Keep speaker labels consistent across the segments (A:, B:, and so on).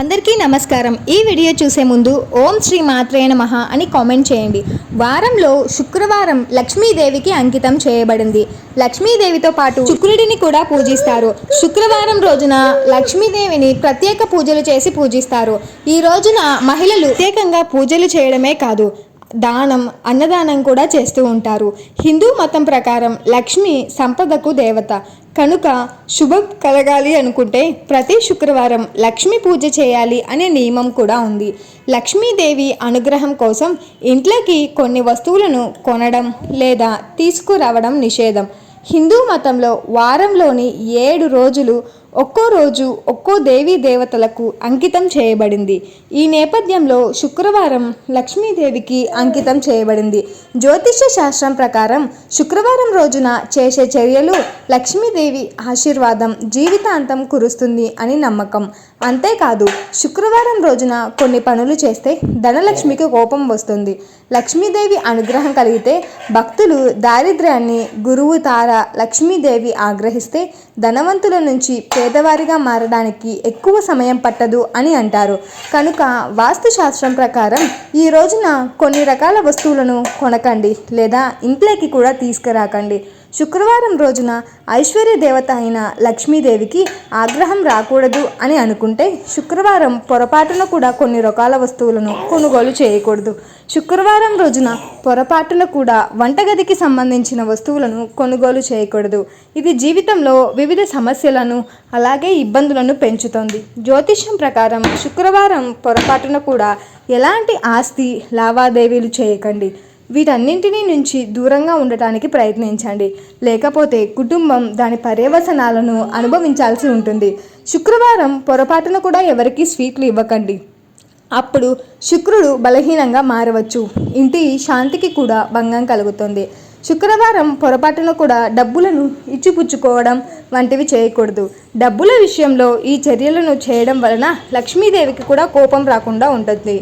A: అందరికీ నమస్కారం. ఈ వీడియో చూసే ముందు ఓం శ్రీ మాత్రే నమః అని కామెంట్ చేయండి. వారంలో శుక్రవారం లక్ష్మీదేవికి అంకితం చేయబడింది. లక్ష్మీదేవితో పాటు శుక్రుడిని కూడా పూజిస్తారు. శుక్రవారం రోజున లక్ష్మీదేవిని ప్రత్యేక పూజలు చేసి పూజిస్తారు. ఈ రోజున మహిళలు ప్రత్యేకంగా పూజలు చేయడమే కాదు, దానం, అన్నదానం కూడా చేస్తూ ఉంటారు. హిందూ మతం ప్రకారం లక్ష్మి సంపదకు దేవత కనుక శుభం కలగాలి అనుకుంటే ప్రతి శుక్రవారం లక్ష్మీ పూజ చేయాలి అనే నియమం కూడా ఉంది. లక్ష్మీదేవి అనుగ్రహం కోసం ఇంట్లోకి కొన్ని వస్తువులను కొనడం లేదా తీసుకురావడం నిషేధం. హిందూ మతంలో వారంలోని 7 రోజులు ఒక్కో రోజు ఒక్కో దేవీ దేవతలకు అంకితం చేయబడింది. ఈ నేపథ్యంలో శుక్రవారం లక్ష్మీదేవికి అంకితం చేయబడింది. జ్యోతిష్య శాస్త్రం ప్రకారం శుక్రవారం రోజున చేసే చర్యలు లక్ష్మీదేవి ఆశీర్వాదం జీవితాంతం కురుస్తుంది అని నమ్మకం. అంతేకాదు, శుక్రవారం రోజున కొన్ని పనులు చేస్తే ధనలక్ష్మికి కోపం వస్తుంది. లక్ష్మీదేవి అనుగ్రహం కలిగితే భక్తులు దారిద్ర్యాన్ని గురువు తార లక్ష్మీదేవి ఆగ్రహిస్తే ధనవంతుల నుంచి పేదవారిగా మారడానికి ఎక్కువ సమయం పట్టదు అని అంటారు. కనుక వాస్తుశాస్త్రం ప్రకారం ఈ రోజున కొన్ని రకాల వస్తువులను కొనకండి లేదా ఇంట్లోకి కూడా తీసుకురాకండి. శుక్రవారం రోజున ఐశ్వర్య దేవత అయిన లక్ష్మీదేవికి ఆగ్రహం రాకూడదు అని అనుకుంటే శుక్రవారం పొరపాటున కూడా కొన్ని రకాల వస్తువులను కొనుగోలు చేయకూడదు. శుక్రవారం రోజున పొరపాటున కూడా వంటగదికి సంబంధించిన వస్తువులను కొనుగోలు చేయకూడదు. ఇది జీవితంలో వివిధ సమస్యలను అలాగే ఇబ్బందులను పెంచుతుంది. జ్యోతిష్యం ప్రకారం శుక్రవారం పొరపాటున కూడా ఎలాంటి ఆస్తి లావాదేవీలు చేయకండి. వీటన్నింటినీ నుంచి దూరంగా ఉండటానికి ప్రయత్నించండి, లేకపోతే కుటుంబం దాని పర్యవసనాలను అనుభవించాల్సి ఉంటుంది. శుక్రవారం పొరపాటున కూడా ఎవరికీ స్వీట్లు ఇవ్వకండి, అప్పుడు శుక్రుడు బలహీనంగా మారవచ్చు. ఇంటి శాంతికి కూడా భంగం కలుగుతుంది. శుక్రవారం పొరపాటున కూడా డబ్బులను ఇచ్చిపుచ్చుకోవడం వంటివి చేయకూడదు. డబ్బుల విషయంలో ఈ చర్యలను చేయడం వలన లక్ష్మీదేవికి కూడా కోపం రాకుండా ఉంటుంది.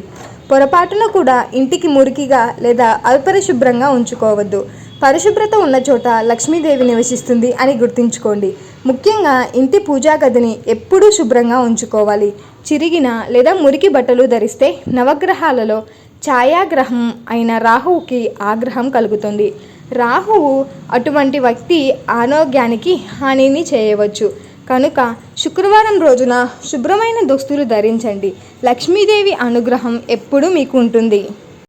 A: పొరపాటున కూడా ఇంటికి మురికిగా లేదా అపరిశుభ్రంగా ఉంచుకోవద్దు. పరిశుభ్రత ఉన్న చోట లక్ష్మీదేవి నివసిస్తుంది అని గుర్తుంచుకోండి. ముఖ్యంగా ఇంటి పూజా గదిని ఎప్పుడూ శుభ్రంగా ఉంచుకోవాలి. చిరిగిన లేదా మురికి బట్టలు ధరిస్తే నవగ్రహాలలో ఛాయాగ్రహం అయిన రాహువుకి ఆగ్రహం కలుగుతుంది. రాహువు అటువంటి వ్యక్తి ఆరోగ్యానికి హానిని చేయవచ్చు. కనుక శుక్రవారం రోజున శుభ్రమైన దుస్తులు ధరించండి. లక్ష్మీదేవి అనుగ్రహం ఎప్పుడూ మీకు ఉంటుంది.